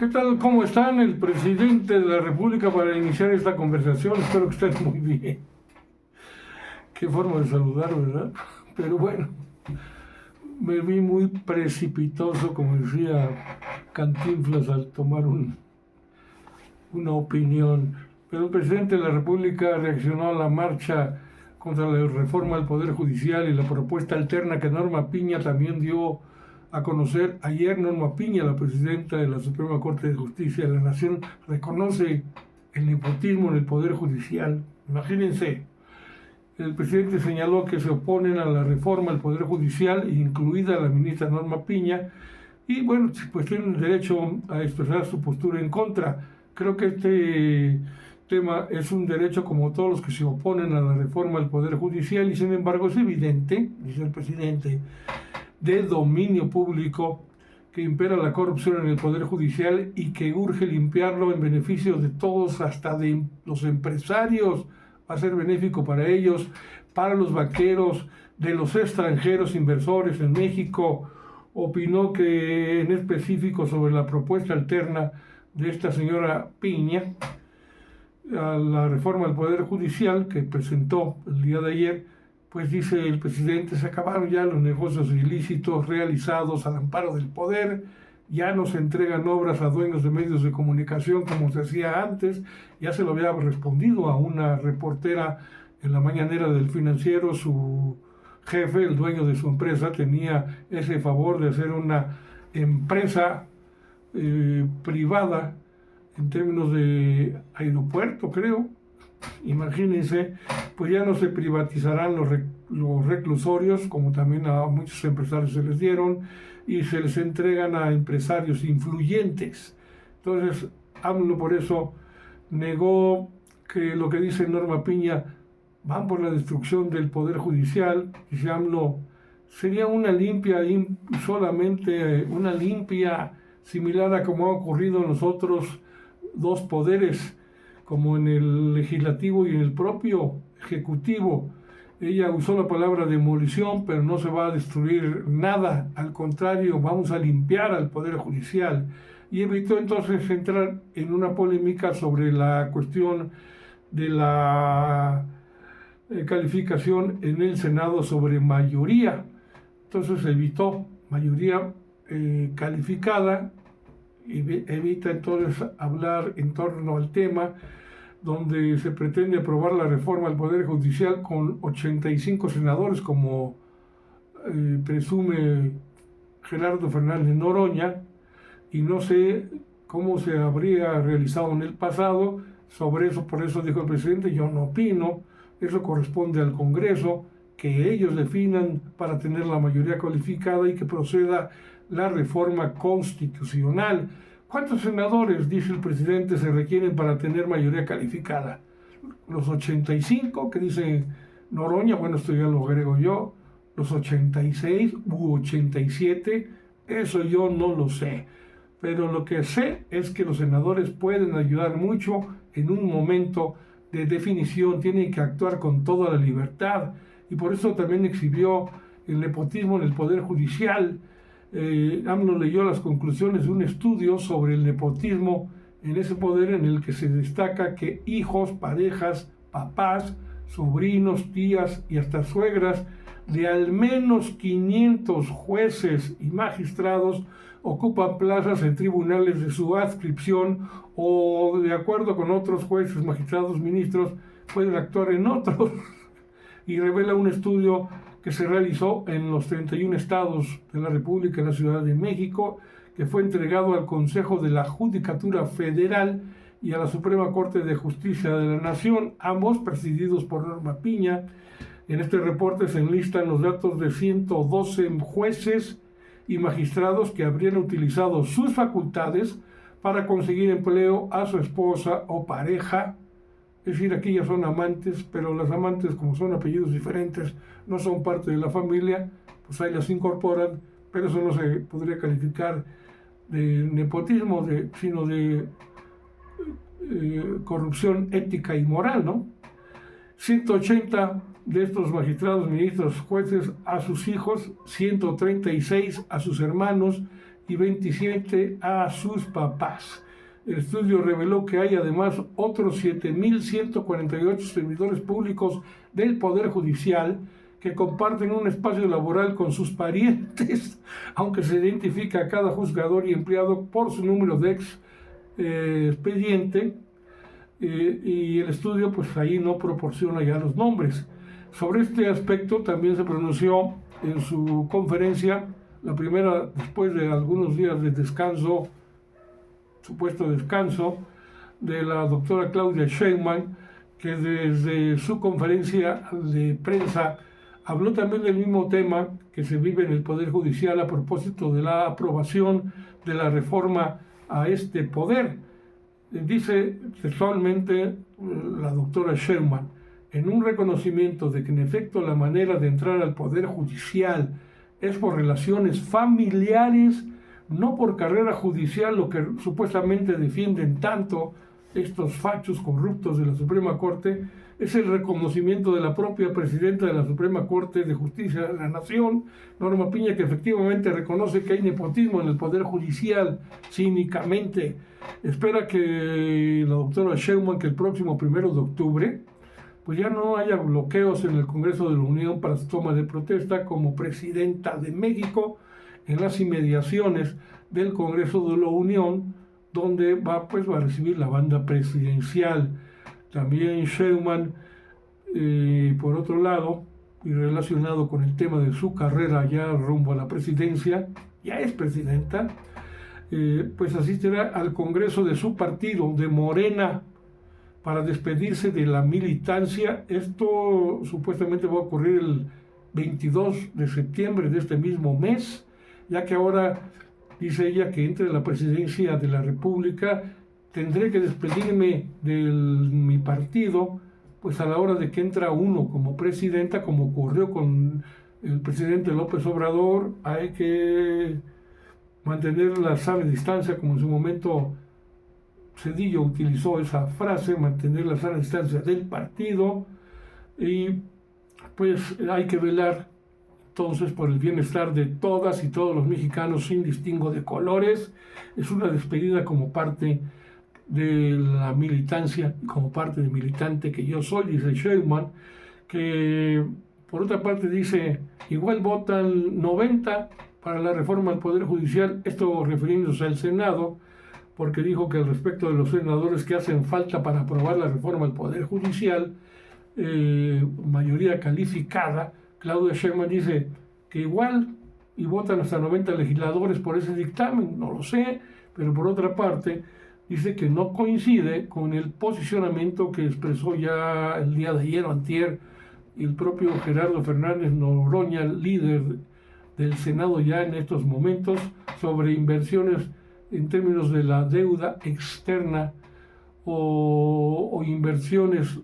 ¿Qué tal? ¿Cómo están? El presidente de la República para iniciar esta conversación. Espero que estén muy bien. Qué forma de saludar, ¿verdad? Pero bueno, me vi muy precipitoso, como decía Cantinflas, al tomar una opinión. Pero el presidente de la República reaccionó a la marcha contra la reforma del Poder Judicial y la propuesta alterna que Norma Piña también dio a conocer ayer. Norma Piña, la presidenta de la Suprema Corte de Justicia de la Nación, reconoce el nepotismo en el Poder Judicial. Imagínense, el presidente señaló que se oponen a la reforma del Poder Judicial, incluida la ministra Norma Piña, y bueno, pues tienen derecho a expresar su postura en contra. Creo que este tema es un derecho como todos los que se oponen a la reforma del Poder Judicial, y sin embargo es evidente, dice el presidente, de dominio público que impera la corrupción en el Poder Judicial y que urge limpiarlo en beneficio de todos, hasta de los empresarios. Va a ser benéfico para ellos, para los banqueros, de los extranjeros inversores en México. Opinó que en específico sobre la propuesta alterna de esta señora Piña a la reforma del Poder Judicial que presentó el día de ayer, pues dice el presidente, se acabaron ya los negocios ilícitos realizados al amparo del poder, ya no se entregan obras a dueños de medios de comunicación como se hacía antes. Ya se lo había respondido a una reportera en la mañanera del Financiero. Su jefe, el dueño de su empresa, tenía ese favor de hacer una empresa privada en términos de aeropuerto, creo. Imagínense, pues ya no se privatizarán los reclusorios, como también a muchos empresarios se les dieron, y se les entregan a empresarios influyentes. Entonces, AMLO por eso negó que lo que dice Norma Piña van por la destrucción del Poder Judicial. Dice AMLO, sería una limpia, solamente una limpia similar a como ha ocurrido en los otros dos poderes, como en el legislativo y en el propio ejecutivo. Ella usó la palabra demolición, pero no se va a destruir nada, al contrario, vamos a limpiar al Poder Judicial. Y evitó entonces entrar en una polémica sobre la cuestión de la calificación en el Senado sobre mayoría. Entonces evitó mayoría calificada, y evita entonces hablar en torno al tema donde se pretende aprobar la reforma al Poder Judicial con 85 senadores, como presume Gerardo Fernández Noroña, y no sé cómo se habría realizado en el pasado. Sobre eso, por eso dijo el presidente, yo no opino, eso corresponde al Congreso, que ellos definan para tener la mayoría calificada y que proceda la reforma constitucional. ¿Cuántos senadores, dice el presidente, se requieren para tener mayoría calificada? Los 85 que dice Noroña, bueno, esto ya lo agrego yo, los 86 u 87, eso yo no lo sé. Pero lo que sé es que los senadores pueden ayudar mucho en un momento de definición, tienen que actuar con toda la libertad, y por eso también exhibió el nepotismo en el Poder Judicial. AMLO leyó las conclusiones de un estudio sobre el nepotismo en ese poder, en el que se destaca que hijos, parejas, papás, sobrinos, tías y hasta suegras de al menos 500 jueces y magistrados ocupan plazas en tribunales de su adscripción, o de acuerdo con otros jueces, magistrados, ministros, pueden actuar en otros. Y revela un estudio que se realizó en los 31 estados de la República, en la Ciudad de México, que fue entregado al Consejo de la Judicatura Federal y a la Suprema Corte de Justicia de la Nación, ambos presididos por Norma Piña. En este reporte se enlistan los datos de 112 jueces y magistrados que habrían utilizado sus facultades para conseguir empleo a su esposa o pareja. Es decir, aquí ya son amantes, pero las amantes, como son apellidos diferentes, no son parte de la familia, pues ahí las incorporan, pero eso no se podría calificar de nepotismo, sino de corrupción ética y moral, ¿no? 180 de estos magistrados, ministros, jueces a sus hijos, 136 a sus hermanos y 27 a sus papás. El estudio reveló que hay además otros 7.148 servidores públicos del Poder Judicial que comparten un espacio laboral con sus parientes, aunque se identifica a cada juzgador y empleado por su número de expediente, y el estudio pues ahí no proporciona ya los nombres. Sobre este aspecto también se pronunció en su conferencia, la primera después de algunos días de descanso, supuesto descanso, de la doctora Claudia Sheinbaum, que desde su conferencia de prensa habló también del mismo tema que se vive en el Poder Judicial a propósito de la aprobación de la reforma a este poder. Dice textualmente la doctora Sheinbaum, en un reconocimiento de que en efecto la manera de entrar al Poder Judicial es por relaciones familiares, no por carrera judicial, lo que supuestamente defienden tanto estos fachos corruptos de la Suprema Corte, es el reconocimiento de la propia presidenta de la Suprema Corte de Justicia de la Nación, Norma Piña, que efectivamente reconoce que hay nepotismo en el Poder Judicial, cínicamente. Espera que la doctora Sheinbaum, que el próximo 1 de octubre, pues ya no haya bloqueos en el Congreso de la Unión para su toma de protesta como presidenta de México en las inmediaciones del Congreso de la Unión, donde va a recibir la banda presidencial. También Sheinbaum, por otro lado, y relacionado con el tema de su carrera ya rumbo a la presidencia, ya es presidenta, pues asistirá al Congreso de su partido, de Morena, para despedirse de la militancia. Esto supuestamente va a ocurrir el 22 de septiembre de este mismo mes, ya que ahora dice ella que entre la presidencia de la República tendré que despedirme de mi partido, pues a la hora de que entra uno como presidenta, como ocurrió con el presidente López Obrador, hay que mantener la sana distancia, como en su momento Zedillo utilizó esa frase, mantener la sana distancia del partido, y pues hay que velar entonces por el bienestar de todas y todos los mexicanos sin distingo de colores. Es una despedida como parte de la militancia, como parte de militante que yo soy, dice Sheinbaum, que por otra parte dice, igual votan 90 para la reforma al Poder Judicial, esto refiriéndose al Senado, porque dijo que al respecto de los senadores que hacen falta para aprobar la reforma al Poder Judicial, mayoría calificada, Claudia Sheinbaum dice que igual y votan hasta 90 legisladores por ese dictamen, no lo sé, pero por otra parte dice que no coincide con el posicionamiento que expresó ya el día de ayer o antier el propio Gerardo Fernández Noroña, líder del Senado ya en estos momentos, sobre inversiones en términos de la deuda externa o inversiones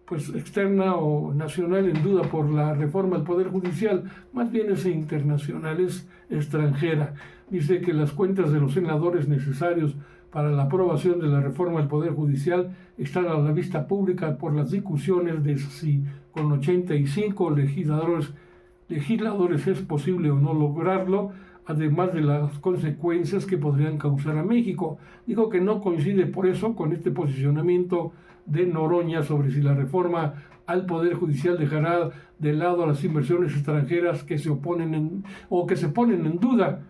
pues externa o nacional en duda por la reforma al Poder Judicial, más bien es internacional, es extranjera. Dice que las cuentas de los senadores necesarios para la aprobación de la reforma al Poder Judicial están a la vista pública por las discusiones de si con 85 legisladores es posible o no lograrlo, además de las consecuencias que podrían causar a México. Dijo que no coincide por eso con este posicionamiento de Noroña sobre si la reforma al Poder Judicial dejará de lado a las inversiones extranjeras que se oponen o que se ponen en duda.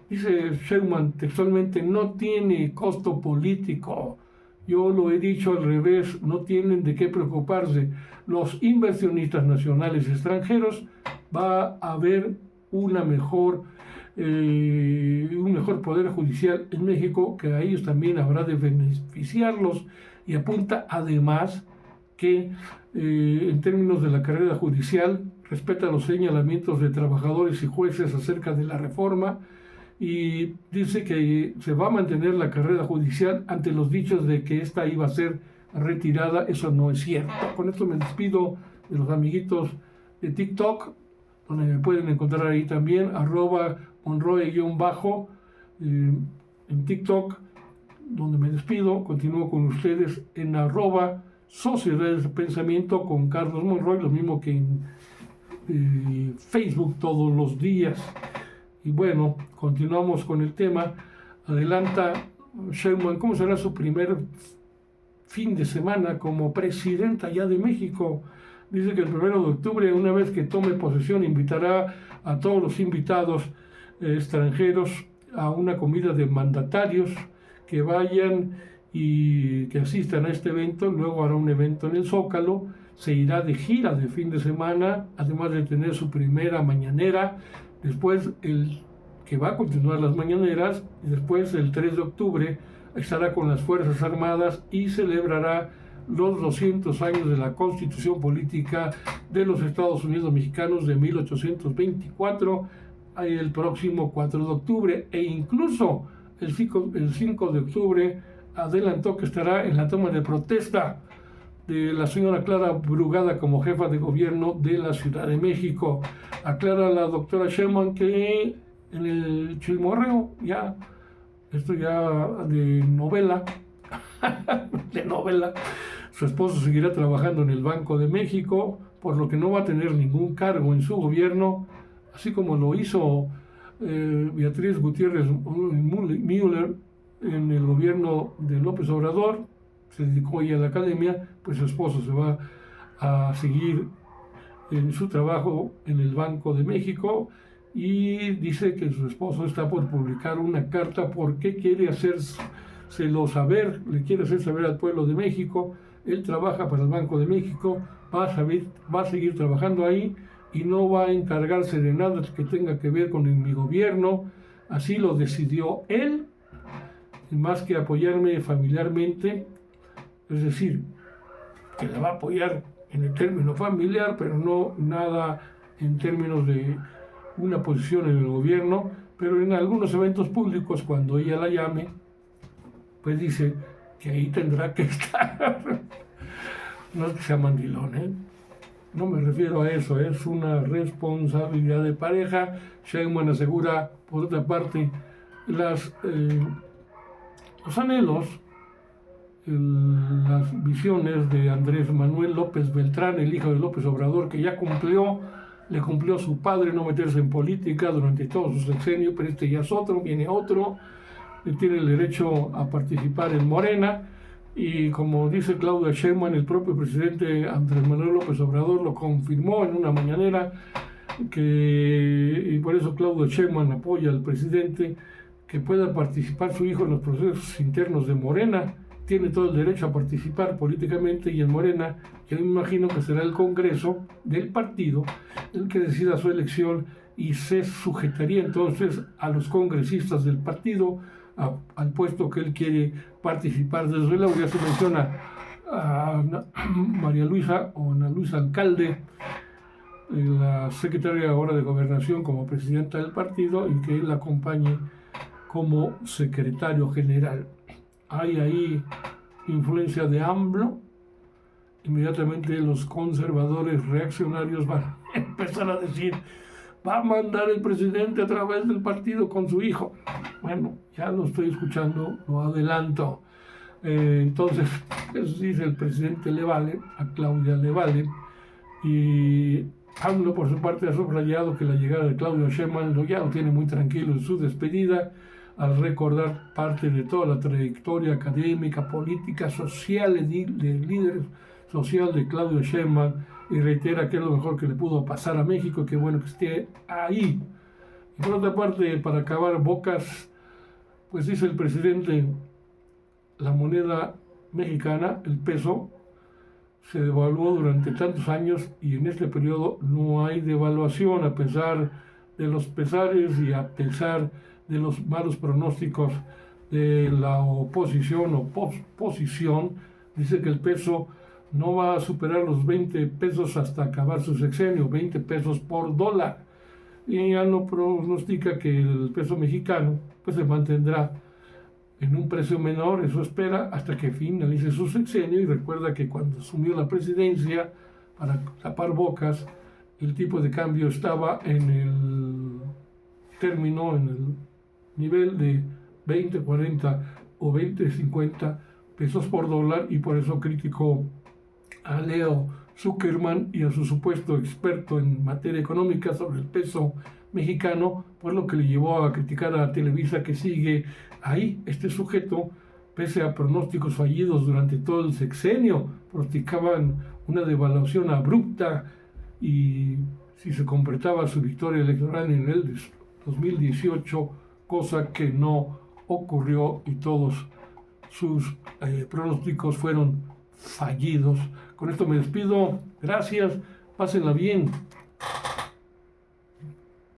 Dice Sheinbaum textualmente, no tiene costo político. Yo lo he dicho al revés, no tienen de qué preocuparse. Los inversionistas nacionales y extranjeros va a haber un mejor Poder Judicial en México, que a ellos también habrá de beneficiarlos, y apunta además que en términos de la carrera judicial respeta los señalamientos de trabajadores y jueces acerca de la reforma, y dice que se va a mantener la carrera judicial ante los dichos de que esta iba a ser retirada. Eso no es cierto. Con esto me despido de los amiguitos de TikTok, donde me pueden encontrar ahí también, @Monroe_ en TikTok, donde me despido. Continúo con ustedes en @Sociedades de Pensamiento con Carlos Monroy, lo mismo que en Facebook todos los días. Y bueno, continuamos con el tema. Adelanta Sheinbaum, ¿cómo será su primer fin de semana como presidenta ya de México? Dice que el 1 de octubre, una vez que tome posesión, invitará a todos los invitados extranjeros a una comida de mandatarios, que vayan y que asistan a este evento. Luego hará un evento en el Zócalo, se irá de gira de fin de semana, además de tener su primera mañanera, después que va a continuar las mañaneras, y después el 3 de octubre estará con las Fuerzas Armadas y celebrará los 200 años de la Constitución Política de los Estados Unidos Mexicanos de 1824, el próximo 4 de octubre, e incluso el 5 de octubre adelantó que estará en la toma de protesta de la señora Clara Brugada como jefa de gobierno de la Ciudad de México. Aclara la doctora Sheinbaum que en el chismorreo, esto ya de novela, de novela, su esposo seguirá trabajando en el Banco de México, por lo que no va a tener ningún cargo en su gobierno, así como lo hizo Beatriz Gutiérrez Müller en el gobierno de López Obrador. Se dedicó ella a la academia, pues su esposo se va a seguir en su trabajo en el Banco de México, y dice que su esposo está por publicar una carta porque quiere hacérselo saber, le quiere hacer saber al pueblo de México. Él trabaja para el Banco de México, va a seguir trabajando ahí y no va a encargarse de nada que tenga que ver con mi gobierno. Así lo decidió él, más que apoyarme familiarmente, es decir, que la va a apoyar en el término familiar, pero no nada en términos de una posición en el gobierno. Pero en algunos eventos públicos, cuando ella la llame, pues dice que ahí tendrá que estar. No es que sea mandilón, no me refiero a eso, es una responsabilidad de pareja. Sheinbaum asegura, por otra parte, los anhelos, las visiones de Andrés Manuel López Beltrán, el hijo de López Obrador, que ya le cumplió a su padre no meterse en política durante todo su sexenio, pero este ya es otro, viene otro, tiene el derecho a participar en Morena. Y como dice Claudia Sheinbaum, el propio presidente Andrés Manuel López Obrador lo confirmó en una mañanera, y por eso Claudia Sheinbaum apoya al presidente, que pueda participar su hijo en los procesos internos de Morena. Tiene todo el derecho a participar políticamente, y en Morena, yo me imagino que será el Congreso del partido el que decida su elección, y se sujetaría entonces a los congresistas del partido, al puesto que él quiere participar. Desde luego ya se menciona a María Luisa o Ana Luisa Alcalde, la secretaria ahora de Gobernación, como presidenta del partido, y que él la acompañe como secretario general. Hay ahí influencia de AMLO. Inmediatamente los conservadores reaccionarios van a empezar a decir: va a mandar el presidente a través del partido con su hijo. Bueno, ya lo estoy escuchando, lo adelanto. Entonces, eso dice el presidente, le vale, a Claudia le vale. Y AMLO, por su parte, ha subrayado que la llegada de Claudia Sheinbaum ya lo tiene muy tranquilo en su despedida, al recordar parte de toda la trayectoria académica, política, social, de líder social de Claudia Sheinbaum, y reitera que es lo mejor que le pudo pasar a México, que bueno que esté ahí. Y por otra parte, para acabar bocas, pues dice el presidente, la moneda mexicana, el peso, se devaluó durante tantos años, y en este periodo no hay devaluación, a pesar de los pesares y a pesar de los malos pronósticos de la oposición o posposición. Dice que el peso no va a superar los 20 pesos hasta acabar su sexenio, 20 pesos por dólar. Y ya no pronostica que el peso mexicano pues se mantendrá en un precio menor, eso espera, hasta que finalice su sexenio. Y recuerda que cuando asumió la presidencia, para tapar bocas, el tipo de cambio estaba en el nivel de 20, 40 o 20, 50 pesos por dólar, y por eso criticó a Leo Zuckerman y a su supuesto experto en materia económica sobre el peso mexicano, pues lo que le llevó a criticar a Televisa, que sigue ahí. Este sujeto, pese a pronósticos fallidos durante todo el sexenio, pronosticaban una devaluación abrupta y si se completaba su victoria electoral en el 2018, cosa que no ocurrió y todos sus pronósticos fueron fallidos. Con esto me despido. Gracias. Pásenla bien.